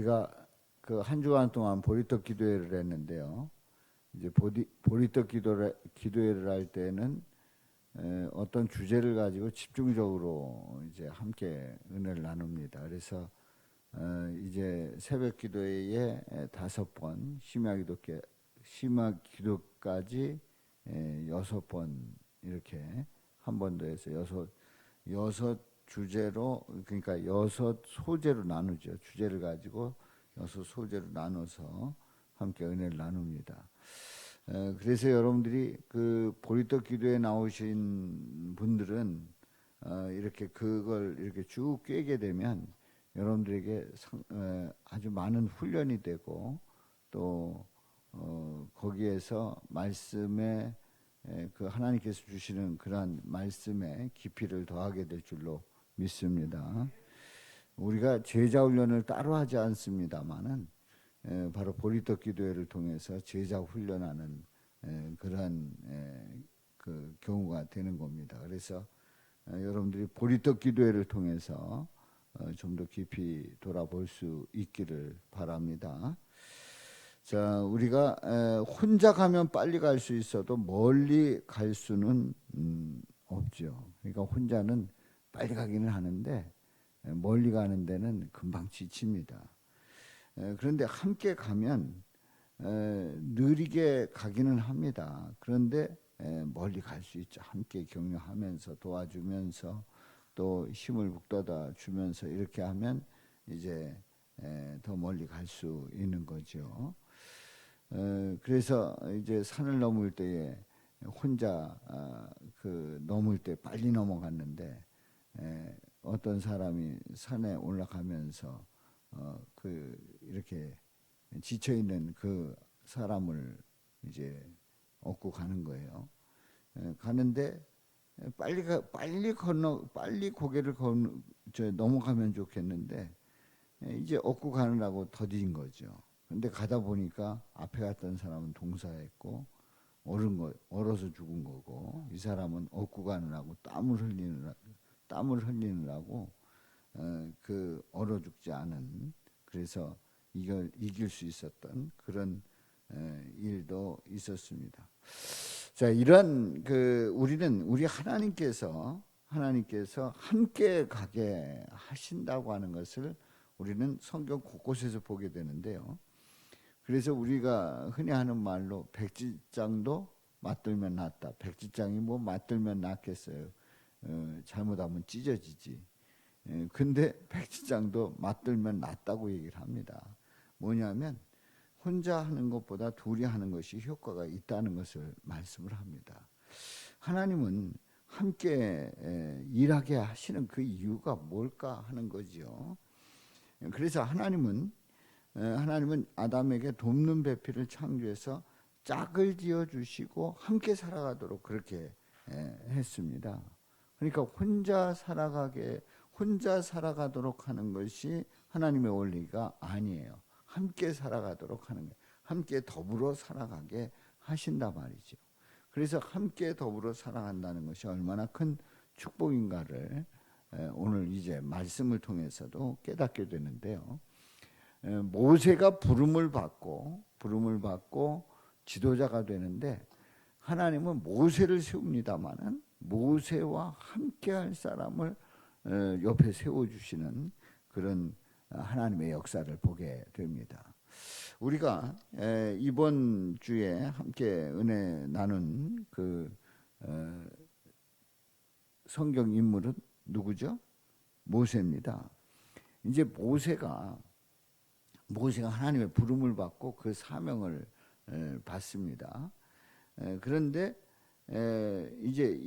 우리가 그 한 주간 동안 보리떡 기도회를 했는데요. 이제 보리떡 기도회를 할 때는 어떤 주제를 가지고 집중적으로 이제 함께 은혜를 나눕니다. 그래서 이제 새벽 기도회에 5번, 심야 기도까지 6번 이렇게 한 번 더 해서 여섯 주제로, 그러니까 6소제로 나누죠. 주제를 가지고 6소제로 나눠서 함께 은혜를 나눕니다. 그래서 여러분들이 그 보리떡 기도에 나오신 분들은 이렇게 그걸 이렇게 쭉 꿰게 되면 여러분들에게 아주 많은 훈련이 되고 또 거기에서 말씀에 그 하나님께서 주시는 그러한 말씀의 깊이를 더하게 될 줄로 믿습니다. 우리가 제자 훈련을 따로 하지 않습니다만은 바로 보리떡 기도회를 통해서 제자 훈련하는 그러한 그 경우가 되는 겁니다. 그래서 여러분들이 보리떡 기도회를 통해서 좀 더 깊이 돌아볼 수 있기를 바랍니다. 자, 우리가 혼자 가면 빨리 갈 수 있어도 멀리 갈 수는 없죠. 그러니까 혼자는 빨리 가기는 하는데 멀리 가는 데는 금방 지칩니다. 그런데 함께 가면 느리게 가기는 합니다. 그런데 멀리 갈 수 있죠. 함께 격려하면서 도와주면서 또 힘을 북돋아 주면서 이렇게 하면 이제 더 멀리 갈 수 있는 거죠. 그래서 이제 산을 넘을 때에 혼자 그 넘을 때 빨리 넘어갔는데 어떤 사람이 산에 올라가면서 그 이렇게 지쳐 있는 그 사람을 이제 업고 가는 거예요. 가는데 빨리 고개를 넘어가면 좋겠는데 이제 업고 가느라고 더딘 거죠. 근데 가다 보니까 앞에 갔던 사람은 동사했고 얼어서 죽은 거고 이 사람은 업고 가느라고 땀을 흘리느라고 그 얼어 죽지 않은, 그래서 이걸 이길 수 있었던 그런 일도 있었습니다. 자, 이런 우리 하나님께서 함께 가게 하신다고 하는 것을 우리는 성경 곳곳에서 보게 되는데요. 그래서 우리가 흔히 하는 말로 백지장도 맞들면 낫다. 백지장이 뭐 맞들면 낫겠어요. 잘못하면 찢어지지. 근데 백지장도 맞들면 낫다고 얘기를 합니다. 뭐냐면 혼자 하는 것보다 둘이 하는 것이 효과가 있다는 것을 말씀을 합니다. 하나님은 함께 일하게 하시는 그 이유가 뭘까 하는 거죠. 그래서 하나님은 아담에게 돕는 배필을 창조해서 짝을 지어 주시고 함께 살아가도록 그렇게 했습니다. 그러니까 혼자 살아가도록 하는 것이 하나님의 원리가 아니에요. 함께 살아가도록 하는 거예요. 함께 더불어 살아가게 하신다 말이죠. 그래서 함께 더불어 살아간다는 것이 얼마나 큰 축복인가를 오늘 이제 말씀을 통해서도 깨닫게 되는데요. 모세가 부름을 받고 지도자가 되는데 하나님은 모세를 세웁니다마는 모세와 함께할 사람을 옆에 세워주시는 그런 하나님의 역사를 보게 됩니다. 우리가 이번 주에 함께 은혜 나눈 그 성경 인물은 누구죠? 모세입니다. 이제 모세가 하나님의 부름을 받고 그 사명을 받습니다. 그런데 이제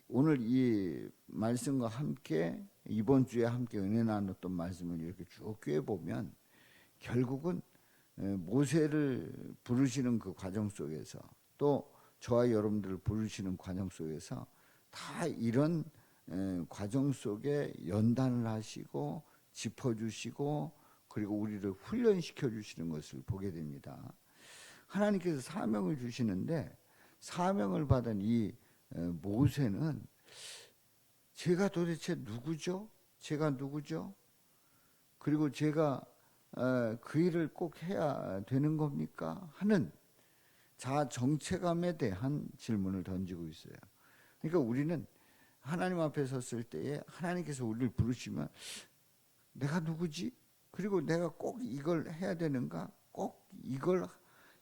오늘 이 말씀과 함께 이번 주에 함께 은혜 나눴던 말씀을 이렇게 쭉 꿰보면 결국은 모세를 부르시는 그 과정 속에서 또 저와 여러분들을 부르시는 과정 속에서 다 이런 과정 속에 연단을 하시고 짚어주시고 그리고 우리를 훈련시켜 주시는 것을 보게 됩니다. 하나님께서 사명을 주시는데 사명을 받은 이 모세는 제가 도대체 누구죠? 그리고 제가 그 일을 꼭 해야 되는 겁니까? 하는 자아 정체감에 대한 질문을 던지고 있어요. 그러니까 우리는 하나님 앞에 섰을 때에 하나님께서 우리를 부르시면 내가 누구지? 그리고 내가 꼭 이걸 해야 되는가? 꼭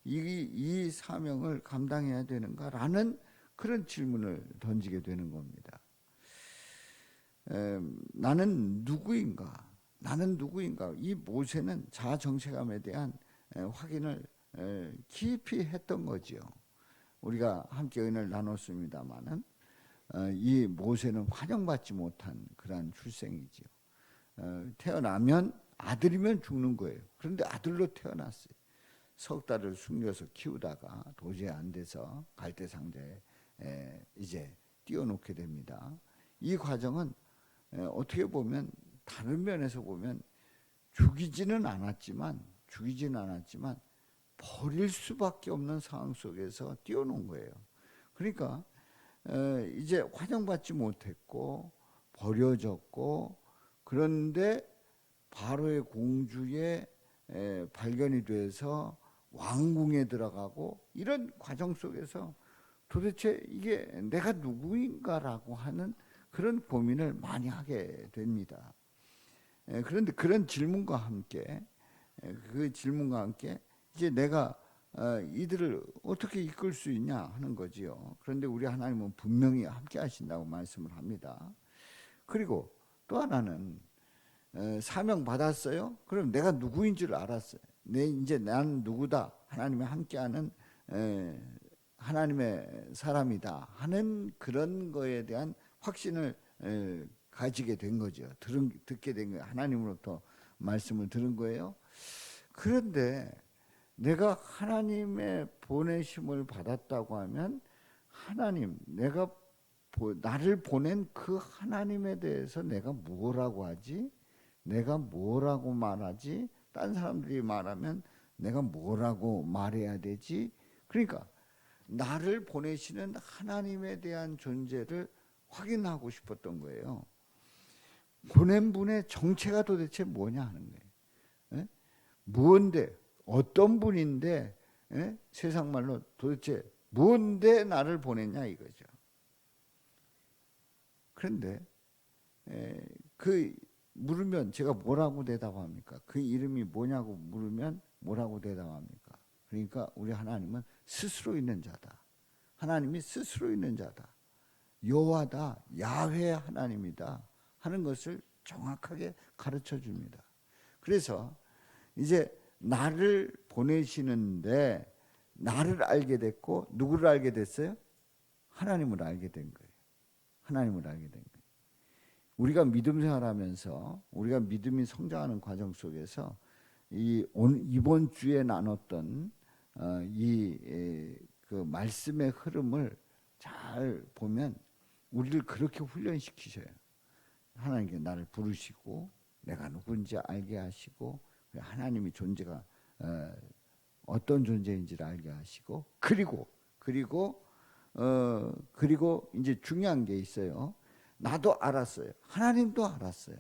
이 사명을 감당해야 되는가라는 그런 질문을 던지게 되는 겁니다. 나는 누구인가? 나는 누구인가? 이 모세는 자아 정체감에 대한 확인을 깊이 했던 거지요. 우리가 함께 은혜를 나눴습니다마는 이 모세는 환영받지 못한 그러한 출생이지요. 태어나면 아들이면 죽는 거예요. 그런데 아들로 태어났어요. 석 달을 숨겨서 키우다가 도저히 안 돼서 갈대 상자에 이제 띄워놓게 됩니다. 이 과정은 어떻게 보면 다른 면에서 보면 죽이지는 않았지만 버릴 수밖에 없는 상황 속에서 띄워놓은 거예요. 그러니까 이제 환영받지 못했고 버려졌고, 그런데 바로의 공주에 발견이 돼서 왕궁에 들어가고, 이런 과정 속에서 도대체 이게 내가 누구인가라고 하는 그런 고민을 많이 하게 됩니다. 그런데 그런 질문과 함께 이제 내가 이들을 어떻게 이끌 수 있냐 하는 거지요. 그런데 우리 하나님은 분명히 함께 하신다고 말씀을 합니다. 그리고 또 하나는 사명 받았어요. 그럼 내가 누구인 줄 알았어요. 이제 난 누구다. 하나님이 함께하는 하나님의 사람이다 하는 그런 거에 대한 확신을 가지게 된 거죠. 듣게 된 거예요. 하나님으로부터 말씀을 들은 거예요. 그런데 내가 하나님의 보내심을 받았다고 하면 나를 보낸 그 하나님에 대해서 내가 뭐라고 하지? 내가 뭐라고 말하지? 딴 사람들이 말하면 내가 뭐라고 말해야 되지? 그러니까 나를 보내시는 하나님에 대한 존재를 확인하고 싶었던 거예요. 보낸 분의 정체가 도대체 뭐냐 하는 거예요. 무언데, 어떤 분인데, 세상 말로 도대체 뭔데 나를 보냈냐 이거죠. 그런데 물으면 제가 뭐라고 대답합니까? 그 이름이 뭐냐고 물으면 뭐라고 대답합니까? 그러니까 우리 하나님은 스스로 있는 자다. 하나님이 스스로 있는 자다. 여호와다, 야훼 하나님이다 하는 것을 정확하게 가르쳐 줍니다. 그래서 이제 나를 보내시는데 나를 알게 됐고, 누구를 알게 됐어요? 하나님을 알게 된 거예요. 하나님을 알게 된 거예요. 우리가 믿음 생활하면서 우리가 믿음이 성장하는 과정 속에서 이번 주에 나눴던 그 말씀의 흐름을 잘 보면 우리를 그렇게 훈련시키셔요. 하나님께 나를 부르시고 내가 누군지 알게 하시고, 하나님의 존재가 어떤 존재인지를 알게 하시고, 그리고 이제 중요한 게 있어요. 나도 알았어요. 하나님도 알았어요.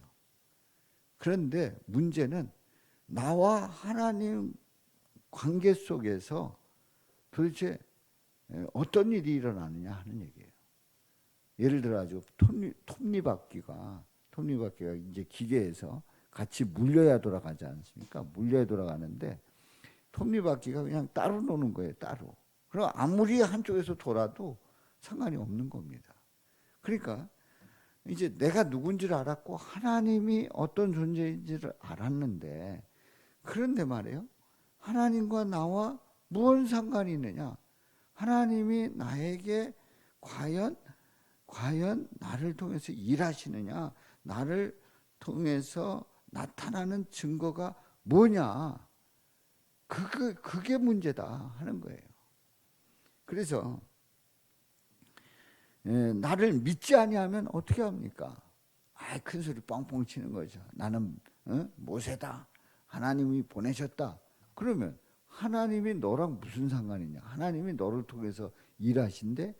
그런데 문제는 나와 하나님 관계 속에서 도대체 어떤 일이 일어나느냐 하는 얘기예요. 예를 들어 아주 톱니바퀴가 이제 기계에서 같이 물려야 돌아가지 않습니까? 물려야 돌아가는데 톱니바퀴가 그냥 따로 노는 거예요. 따로. 그럼 아무리 한쪽에서 돌아도 상관이 없는 겁니다. 그러니까 이제 내가 누군지를 알았고 하나님이 어떤 존재인지를 알았는데, 그런데 말이에요. 하나님과 나와 무슨 상관이 있느냐? 하나님이 나에게 과연 나를 통해서 일하시느냐? 나를 통해서 나타나는 증거가 뭐냐? 그게 문제다 하는 거예요. 그래서 나를 믿지 아니하면 어떻게 합니까? 큰 소리 뻥뻥 치는 거죠. 나는 모세다. 하나님이 보내셨다. 그러면 하나님이 너랑 무슨 상관이냐? 하나님이 너를 통해서 일하신데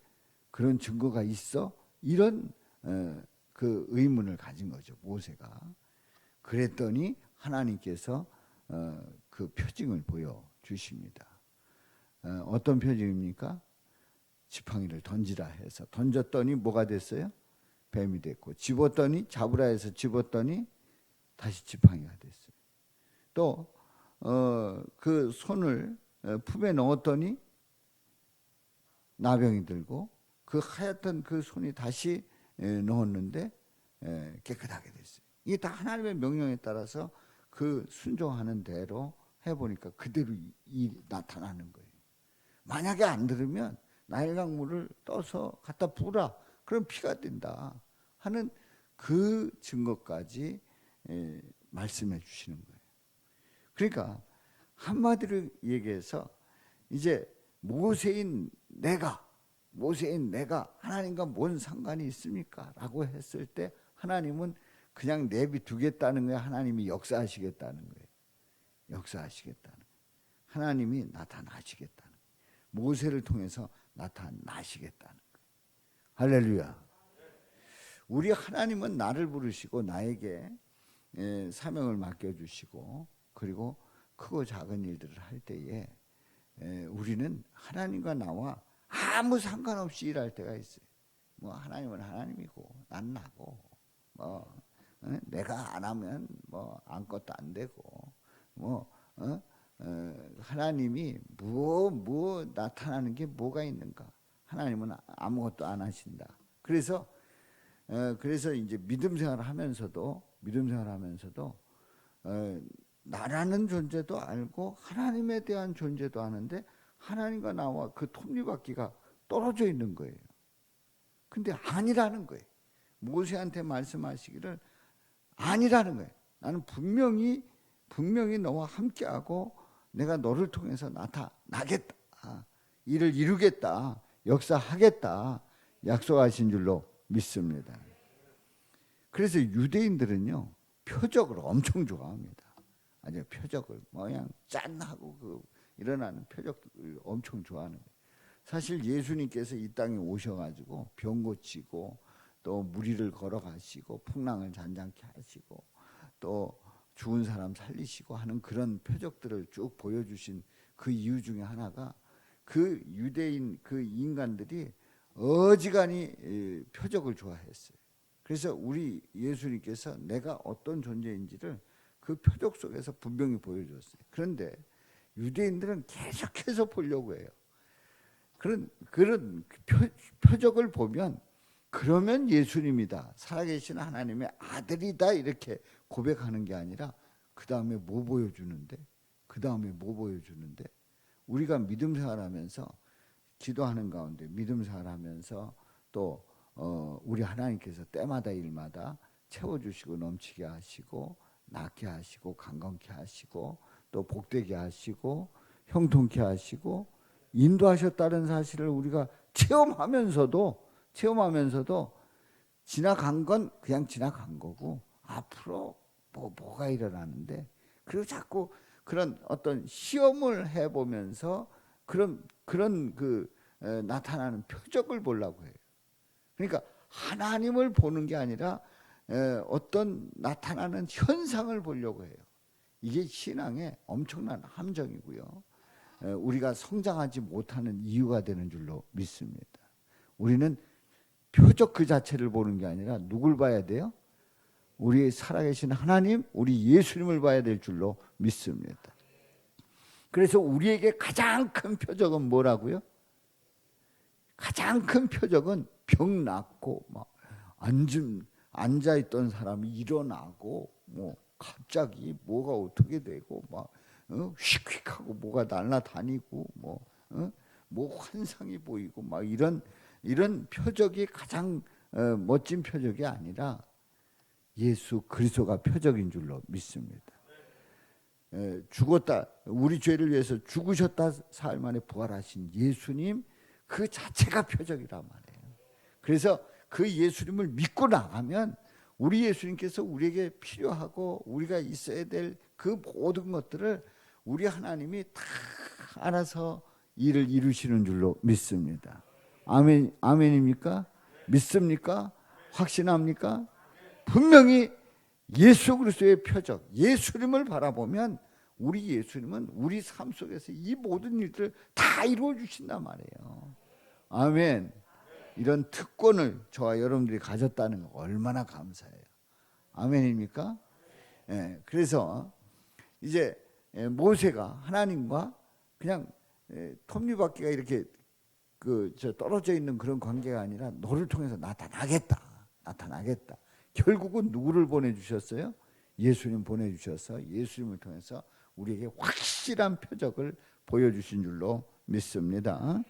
그런 증거가 있어? 이런 그 의문을 가진 거죠, 모세가. 그랬더니 하나님께서 그 표징을 보여주십니다. 어떤 표징입니까? 지팡이를 던지라 해서 던졌더니 뭐가 됐어요? 뱀이 됐고, 집었더니 잡으라 해서 집었더니 다시 지팡이가 됐어요. 또 그 손을 품에 넣었더니 나병이 들고 그 하얗던 그 손이 다시 넣었는데 깨끗하게 됐어요. 이게 다 하나님의 명령에 따라서 그 순종하는 대로 해보니까 그대로 나타나는 거예요. 만약에 안 들으면 나일강물을 떠서 갖다 부으라, 그럼 피가 든다 하는 그 증거까지 말씀해 주시는 거예요. 그러니까 한마디로 얘기해서 이제 모세인 내가 하나님과 뭔 상관이 있습니까? 라고 했을 때 하나님은 그냥 내비두겠다는 거예요. 하나님이 역사하시겠다는 거예요. 역사하시겠다는 거예요. 하나님이 나타나시겠다는 거예요. 모세를 통해서 나타나시겠다는 거예요. 할렐루야. 우리 하나님은 나를 부르시고 나에게 사명을 맡겨주시고, 그리고 크고 작은 일들을 할 때에 우리는 하나님과 나와 아무 상관없이 일할 때가 있어요. 뭐 하나님은 하나님이고 난 나고, 뭐 내가 안 하면 뭐 아무것도 안 되고, 하나님이 뭐 나타나는 게 뭐가 있는가? 하나님은 아무것도 안 하신다. 그래서 이제 믿음 생활을 하면서도 나라는 존재도 알고 하나님에 대한 존재도 아는데 하나님과 나와 그 톱니바퀴가 떨어져 있는 거예요. 근데 아니라는 거예요. 모세한테 말씀하시기를 아니라는 거예요. 나는 분명히 너와 함께하고 내가 너를 통해서 나타나겠다, 일을 이루겠다, 역사하겠다 약속하신 줄로 믿습니다. 그래서 유대인들은요 표적을 엄청 좋아합니다. 아주 표적을 그냥 짠하고 일어나는 표적을 엄청 좋아하는 거예요. 사실 예수님께서 이 땅에 오셔가지고 병 고치고 또 무리를 걸어가시고 풍랑을 잔잔케 하시고 또 죽은 사람 살리시고 하는 그런 표적들을 쭉 보여주신 그 이유 중에 하나가 그 유대인 그 인간들이 어지간히 표적을 좋아했어요. 그래서 우리 예수님께서 내가 어떤 존재인지를 그 표적 속에서 분명히 보여줬어요. 그런데 유대인들은 계속해서 보려고 해요. 그런 표적을 보면 그러면 예수님이다, 살아계신 하나님의 아들이다 이렇게 고백하는 게 아니라 그 다음에 뭐 보여주는데? 우리가 믿음 생활하면서 기도하는 가운데 믿음 생활하면서 또 우리 하나님께서 때마다 일마다 채워주시고 넘치게 하시고 낫게 하시고 강건케 하시고 또 복되게 하시고 형통케 하시고 인도하셨다는 사실을 우리가 체험하면서도 지나간 건 그냥 지나간 거고 앞으로 뭐가 일어나는데, 그리고 자꾸 그런 어떤 시험을 해보면서 그런 나타나는 표적을 보려고 해요. 그러니까 하나님을 보는 게 아니라 어떤 나타나는 현상을 보려고 해요. 이게 신앙의 엄청난 함정이고요. 우리가 성장하지 못하는 이유가 되는 줄로 믿습니다. 우리는 표적 그 자체를 보는 게 아니라 누굴 봐야 돼요? 우리 살아계신 하나님, 우리 예수님을 봐야 될 줄로 믿습니다. 그래서 우리에게 가장 큰 표적은 뭐라고요? 가장 큰 표적은 병 낫고 막 앉아 있던 사람이 일어나고 뭐 갑자기 뭐가 어떻게 되고 막 휙휙하고 뭐가 날아다니고 뭐 환상이 보이고 막 이런 표적이 가장 멋진 표적이 아니라 예수 그리스도가 표적인 줄로 믿습니다. 죽었다, 우리 죄를 위해서 죽으셨다 사흘 만에 부활하신 예수님 그 자체가 표적이란 말이에요. 그래서 그 예수님을 믿고 나가면 우리 예수님께서 우리에게 필요하고 우리가 있어야 될 그 모든 것들을 우리 하나님이 다 알아서 일을 이루시는 줄로 믿습니다. 아멘입니까? 믿습니까? 확신합니까? 분명히 예수 그리스도의 표적, 예수님을 바라보면 우리 예수님은 우리 삶 속에서 이 모든 일들을 다 이루어 주신단 말이에요. 아멘. 이런 특권을 저와 여러분들이 가졌다는 거 얼마나 감사해요. 아멘입니까? 예, 그래서 이제 모세가 하나님과 그냥 톱니바퀴가 이렇게 떨어져 있는 그런 관계가 아니라 너를 통해서 나타나겠다. 결국은 누구를 보내주셨어요? 예수님 보내주셔서 예수님을 통해서 우리에게 확실한 표적을 보여주신 줄로 믿습니다.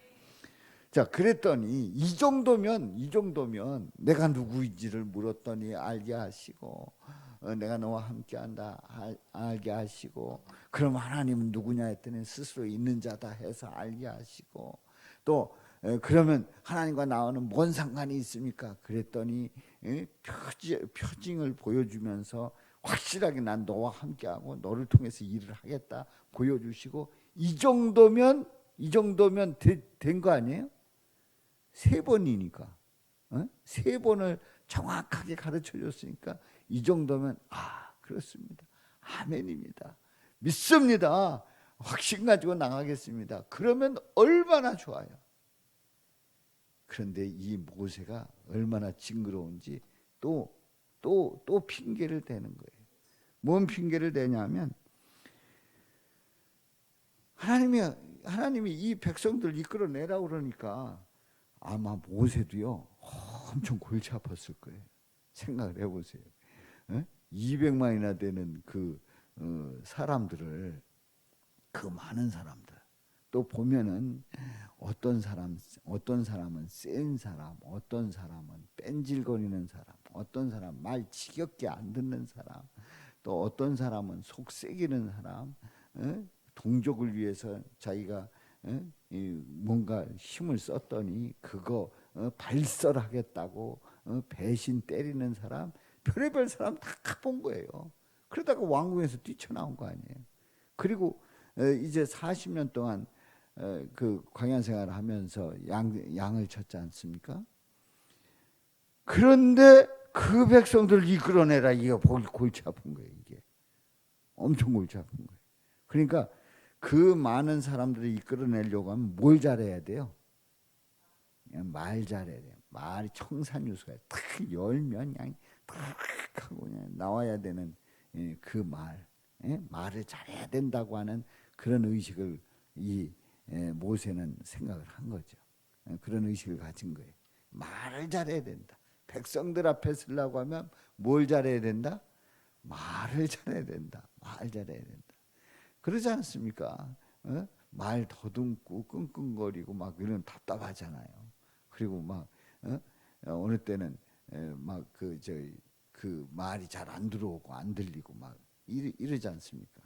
자, 그랬더니 이 정도면 내가 누구인지를 물었더니 알게 하시고, 내가 너와 함께한다 알게 하시고, 그럼 하나님은 누구냐 했더니 스스로 있는 자다 해서 알게 하시고, 또 그러면 하나님과 나와는 뭔 상관이 있습니까? 그랬더니 표징을 보여주면서 확실하게 난 너와 함께하고 너를 통해서 일을 하겠다 보여주시고, 이 정도면 된 거 아니에요? 3번이니까 3번을 정확하게 가르쳐 줬으니까 이 정도면 그렇습니다. 아멘입니다. 믿습니다. 확신 가지고 나가겠습니다. 그러면 얼마나 좋아요. 그런데 이 모세가 얼마나 징그러운지 또 핑계를 대는 거예요. 뭔 핑계를 대냐면 하나님이 이 백성들 이끌어내라고 그러니까 아마 모세도요 엄청 골치 아팠을 거예요. 생각을 해보세요. 200만이나 되는 그 사람들을, 그 많은 사람들, 또 보면은 어떤 사람은 센 사람, 어떤 사람은 뺀질거리는 사람, 어떤 사람 말 지겹게 안 듣는 사람, 또 어떤 사람은 속삭이는 사람, 동족을 위해서 자기가 뭔가 힘을 썼더니 그거 발설하겠다고 배신 때리는 사람, 별의별 사람 다 본 거예요. 그러다가 왕궁에서 뛰쳐나온 거 아니에요. 그리고 이제 40년 동안 그 광야 생활을 하면서 양을 쳤지 않습니까? 그런데 그 백성들을 이끌어내라, 이게 골치 아픈 거예요. 이게 엄청 골치 아픈 거예요. 그러니까 그 많은 사람들을 이끌어내려고 하면 뭘 잘해야 돼요? 말 잘해야 돼요. 말이 청산유수가 탁 열면 그냥 탁 하고 그냥 나와야 되는 그 말을 잘해야 된다고 하는 그런 의식을 이 모세는 생각을 한 거죠. 그런 의식을 가진 거예요. 말을 잘해야 된다. 백성들 앞에 쓰려고 하면 뭘 잘해야 된다? 말을 잘해야 된다. 말 잘해야 된다. 그러지 않습니까? 말 더듬고 끙끙거리고 막 이런 답답하잖아요. 그리고 막 어느 때는 막 그 말이 잘 안 들어오고 안 들리고 막 이러지 않습니까?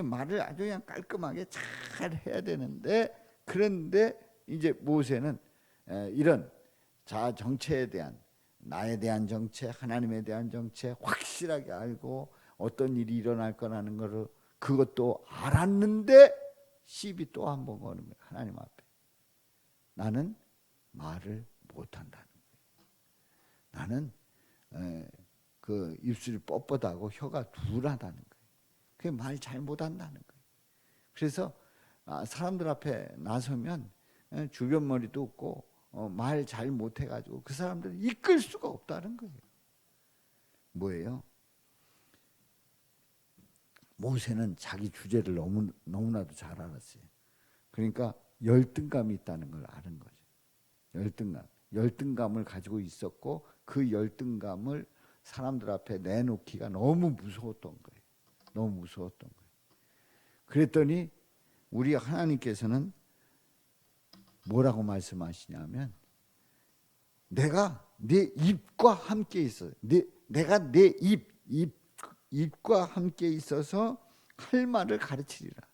말을 아주 그냥 깔끔하게 잘 해야 되는데, 그런데 이제 모세는 이런 자아 정체에 대한, 나에 대한 정체, 하나님에 대한 정체 확실하게 알고 어떤 일이 일어날 거라는 것을 그것도 알았는데 시비 또 한 번 거는 거예요. 하나님 앞에 나는 말을 못한다는 거예요. 나는 그 입술이 뻣뻣하고 혀가 둔하다는 거예요. 그게 말 잘 못한다는 거예요. 그래서 사람들 앞에 나서면 주변 머리도 없고 말 잘 못해가지고 그 사람들을 이끌 수가 없다는 거예요. 뭐예요? 모세는 자기 주제를 너무나도 잘 알았어요. 그러니까 열등감이 있다는 걸 아는 거죠. 열등감을 가지고 있었고, 그 열등감을 사람들 앞에 내놓기가 너무 무서웠던 거예요. 너무 무서웠던 거예요. 그랬더니 우리 하나님께서는 뭐라고 말씀하시냐면, 내가 내 입과 함께 있어. 내가 내 입과 함께 있어서 할 말을 가르치리라.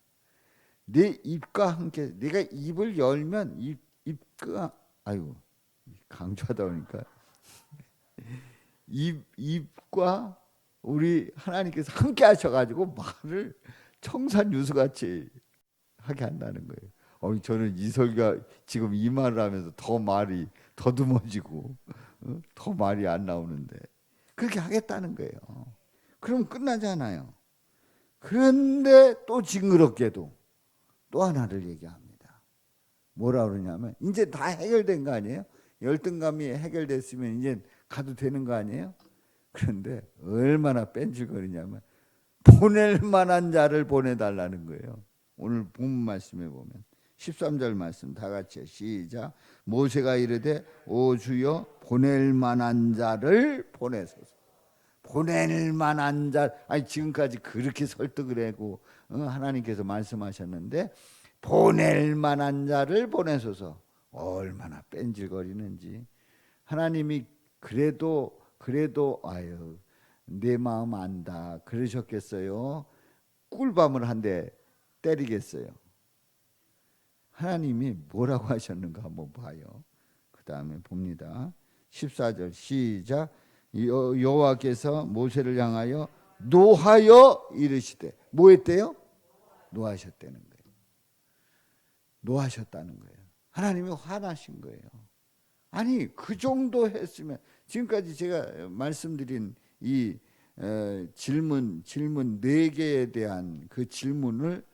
내 입과 함께, 내가 입을 열면 입과, 아이고 강조하다 보니까 입과 우리 하나님께서 함께 하셔가지고 말을 청산유수같이 하게 한다는 거예요. 저는 이설가 지금 이 말을 하면서 더 말이 더듬어지고 더 말이 안 나오는데 그렇게 하겠다는 거예요. 그럼 끝나잖아요. 그런데 또 징그럽게도 또 하나를 얘기합니다. 뭐라 그러냐면 이제 다 해결된 거 아니에요? 열등감이 해결됐으면 이제 가도 되는 거 아니에요? 그런데 얼마나 뺀질거리냐면 보낼 만한 자를 보내달라는 거예요. 오늘 본문 말씀에 보면 13절 말씀 다 같이 시작. 모세가 이르되 오 주여 보낼 만한 자를 보내소서. 보낼 만한 자, 아니 지금까지 그렇게 설득을 하고 하나님께서 말씀하셨는데 보낼 만한 자를 보내소서. 얼마나 뺀질거리는지. 하나님이 그래도 아유 내 마음 안다 그러셨겠어요? 꿀밤을 한 대 때리겠어요? 하나님이 뭐라고 하셨는가 한번 봐요. 그 다음에 봅니다. 14절 시작. 여호와께서 모세를 향하여 노하여 이르시되 뭐 했대요? 노하셨다는 거예요. 노하셨다는 거예요. 하나님이 화나신 거예요. 아니 그 정도 했으면 지금까지 제가 말씀드린 이 질문 4개에 대한 그 질문을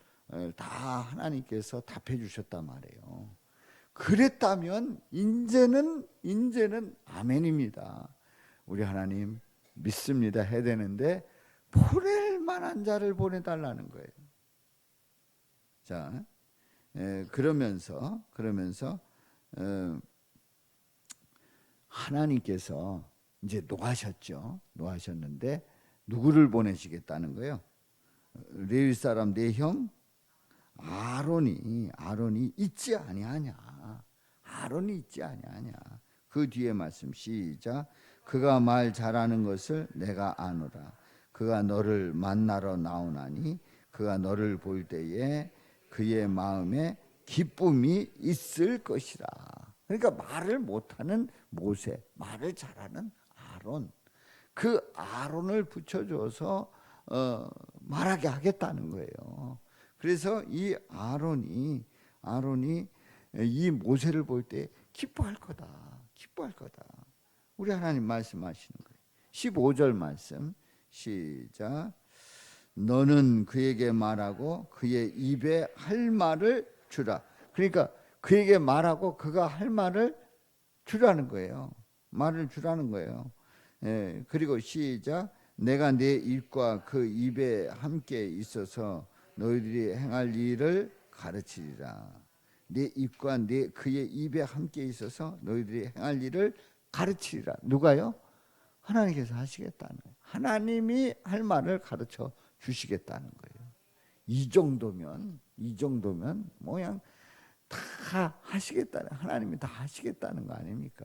다 하나님께서 답해 주셨단 말이에요. 그랬다면 이제는 아멘입니다. 우리 하나님 믿습니다 해야 되는데 보낼 만한 자를 보내달라는 거예요. 자, 그러면서 하나님께서 이제 노하셨는데 누구를 보내시겠다는 거예요? 레위 사람 네 형 아론이 있지 아니하냐. 아론이 있지 아니하냐. 그 뒤에 말씀 시작. 그가 말 잘하는 것을 내가 아노라. 그가 너를 만나러 나오나니 그가 너를 볼 때에 그의 마음에 기쁨이 있을 것이라. 그러니까 말을 못하는 모세, 말을 잘하는 아론, 그 아론을 붙여줘서 말하게 하겠다는 거예요. 그래서 이 아론이 이 모세를 볼 때 기뻐할 거다. 우리 하나님 말씀하시는 거예요. 15절 말씀 시작. 너는 그에게 말하고 그의 입에 할 말을 주라. 그러니까 그에게 말하고 그가 할 말을 주라는 거예요. 말을 주라는 거예요. 그리고 시작. 내가 내 입과 그 입에 함께 있어서 너희들이 행할 일을 가르치리라. 내 입과 그의 입에 함께 있어서 너희들이 행할 일을 가르치리라. 누가요? 하나님께서 하시겠다는 거예요. 하나님이 할 말을 가르쳐 주시겠다는 거예요. 이 정도면 그냥 다 하시겠다는, 하나님이 다 하시겠다는 거 아닙니까?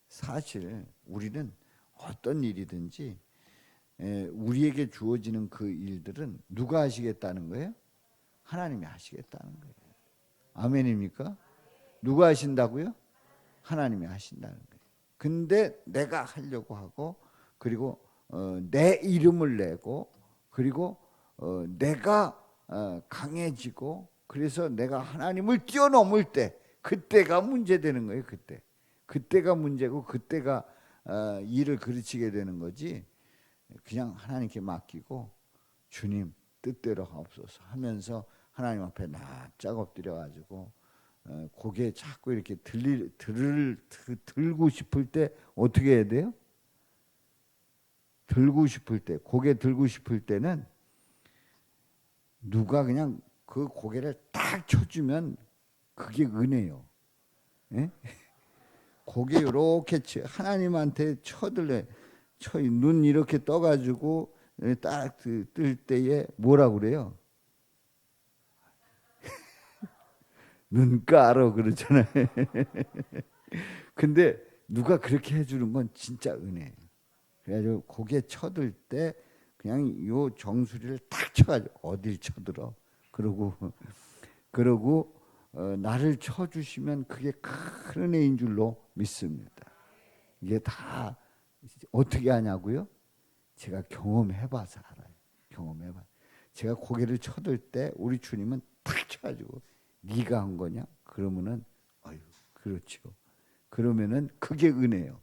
사실 우리는 어떤 일이든지 우리에게 주어지는 그 일들은 누가 하시겠다는 거예요? 하나님이 하시겠다는 거예요. 아멘입니까? 누가 하신다고요? 하나님이 하신다는 거예요. 근데 내가 하려고 하고 그리고 내 이름을 내고 그리고 내가 강해지고 그래서 내가 하나님을 뛰어넘을 때 그때가 문제되는 거예요. 그때가 문제고 그때가 일을 그르치게 되는 거지. 그냥 하나님께 맡기고 주님 뜻대로 하옵소서 하면서 하나님 앞에 납작 엎드려 가지고 고개 자꾸 이렇게 들고 싶을 때 어떻게 해야 돼요? 고개 들고 싶을 때는 누가 그냥 그 고개를 딱 쳐주면 그게 은혜요. 예? 고개 이렇게 하나님한테 쳐들래. 눈 이렇게 떠가지고 딱 뜰 때에 뭐라 그래요? 눈 깔어 그러잖아요. 근데 누가 그렇게 해주는 건 진짜 은혜예요. 그래가지고 고개 쳐들 때 그냥 요 정수리를 탁 쳐가지고 어딜 쳐들어. 그러고 나를 쳐주시면 그게 큰 은혜인 줄로 믿습니다. 이게 다 어떻게 하냐고요? 제가 경험해봐서 알아요. 제가 고개를 쳐들 때 우리 주님은 탁 쳐가지고 네가 한 거냐? 그러면은 아유 그렇죠. 그러면은 그게 은혜예요.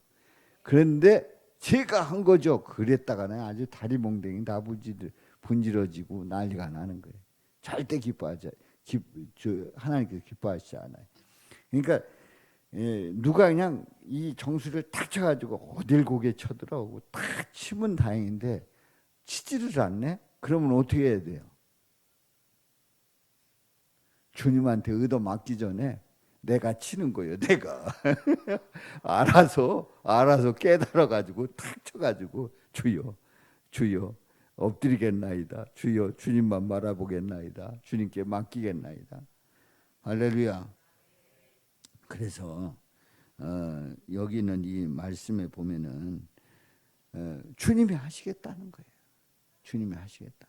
그런데 제가 한 거죠. 그랬다가는 아주 다리 몽댕이 분지러지고 난리가 나는 거예요. 절대 하나님께서 기뻐하시지 않아요. 그러니까 누가 그냥 이 정수리를 탁 쳐가지고 어딜 고개 쳐들어오고 탁 치면 다행인데 치지를 않네? 그러면 어떻게 해야 돼요? 주님한테 의도 맡기 전에 내가 치는 거예요. 내가 알아서 깨달아가지고 탁 쳐가지고 주여 엎드리겠나이다. 주여 주님만 바라보겠나이다. 주님께 맡기겠나이다. 할렐루야. 그래서 여기는 이 말씀에 보면은 주님이 하시겠다는 거예요. 주님이 하시겠다.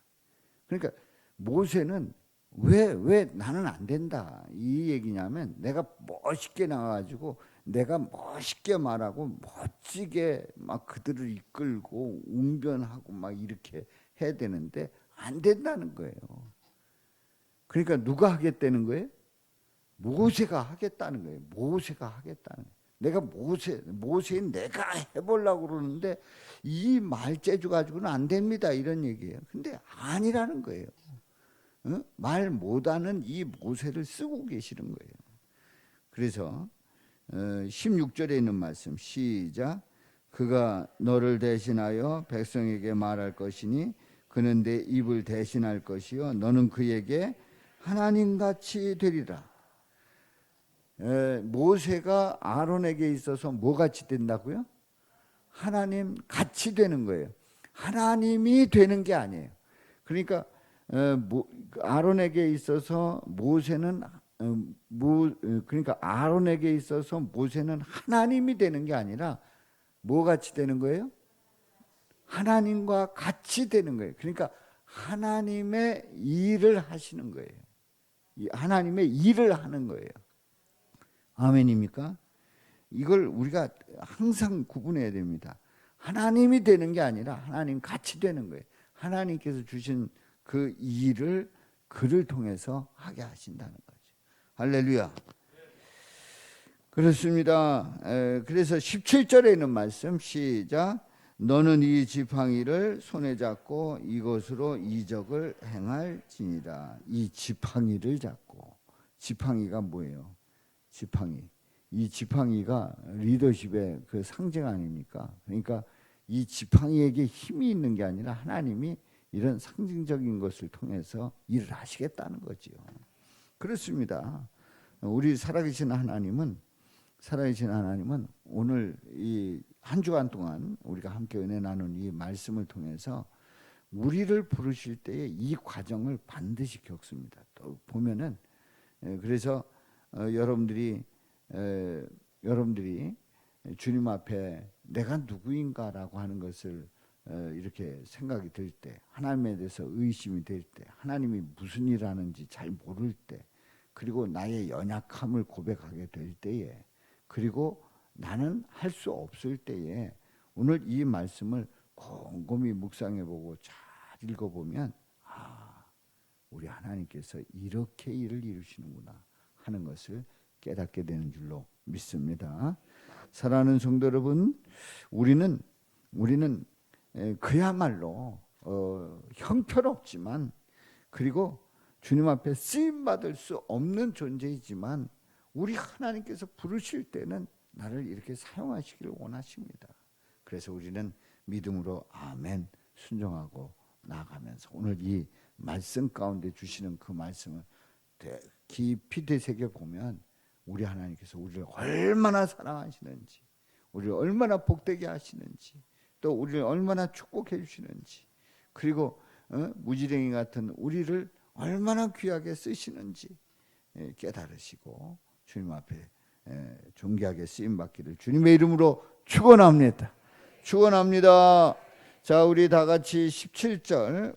그러니까 모세는 왜 나는 안 된다 이 얘기냐면, 내가 멋있게 나와가지고 내가 멋있게 말하고 멋지게 막 그들을 이끌고 웅변하고 막 이렇게 해야 되는데 안 된다는 거예요. 그러니까 누가 하겠다는 거예요? 모세가 하겠다는 거예요. 모세가 하겠다는 거예요. 내가 모세인 내가 해보려고 그러는데 이 말재주 가지고는 안 됩니다 이런 얘기예요. 근데 아니라는 거예요. 말 못하는 이 모세를 쓰고 계시는 거예요. 그래서 16절에 있는 말씀 시작. 그가 너를 대신하여 백성에게 말할 것이니 그는 내 입을 대신할 것이요 너는 그에게 하나님같이 되리라. 모세가 아론에게 있어서 뭐같이 된다고요? 하나님 같이 되는 거예요. 하나님이 되는 게 아니에요. 그러니까 아론에게 있어서 모세는 그러니까 아론에게 있어서 모세는 하나님이 되는 게 아니라 뭐 같이 되는 거예요? 하나님과 같이 되는 거예요. 그러니까 하나님의 일을 하시는 거예요. 하나님의 일을 하는 거예요. 아멘입니까? 이걸 우리가 항상 구분해야 됩니다. 하나님이 되는 게 아니라 하나님 같이 되는 거예요. 하나님께서 주신 그 일을 그를 통해서 하게 하신다는 거죠. 할렐루야. 그렇습니다. 그래서 17절에 있는 말씀 시작. 너는 이 지팡이를 손에 잡고 이것으로 이적을 행할지니라. 이 지팡이를 잡고, 지팡이가 뭐예요? 지팡이. 이 지팡이가 리더십의 그 상징 아닙니까? 그러니까 이 지팡이에게 힘이 있는 게 아니라 하나님이 이런 상징적인 것을 통해서 일을 하시겠다는 거지요. 그렇습니다. 우리 살아계신 하나님은 오늘 이 한 주간 동안 우리가 함께 은혜 나눈 이 말씀을 통해서 우리를 부르실 때에 이 과정을 반드시 겪습니다. 또 보면은 그래서 여러분들이 주님 앞에 내가 누구인가라고 하는 것을 이렇게 생각이 들 때, 하나님에 대해서 의심이 될 때, 하나님이 무슨 일 하는지 잘 모를 때, 그리고 나의 연약함을 고백하게 될 때에, 그리고 나는 할 수 없을 때에 오늘 이 말씀을 곰곰이 묵상해보고 잘 읽어보면 우리 하나님께서 이렇게 일을 이루시는구나 하는 것을 깨닫게 되는 줄로 믿습니다. 사랑하는 성도 여러분, 우리는 그야말로 형편없지만, 그리고 주님 앞에 쓰임받을 수 없는 존재이지만 우리 하나님께서 부르실 때는 나를 이렇게 사용하시기를 원하십니다. 그래서 우리는 믿음으로 아멘 순종하고 나아가면서 오늘 이 말씀 가운데 주시는 그 말씀을 깊이 되새겨보면 우리 하나님께서 우리를 얼마나 사랑하시는지, 우리를 얼마나 복되게 하시는지, 또 우리를 얼마나 축복해 주시는지, 그리고 무지랭이 같은 우리를 얼마나 귀하게 쓰시는지 깨달으시고 주님 앞에 존귀하게 쓰임받기를 주님의 이름으로 축원합니다. 축원합니다. 자, 우리 다 같이 17절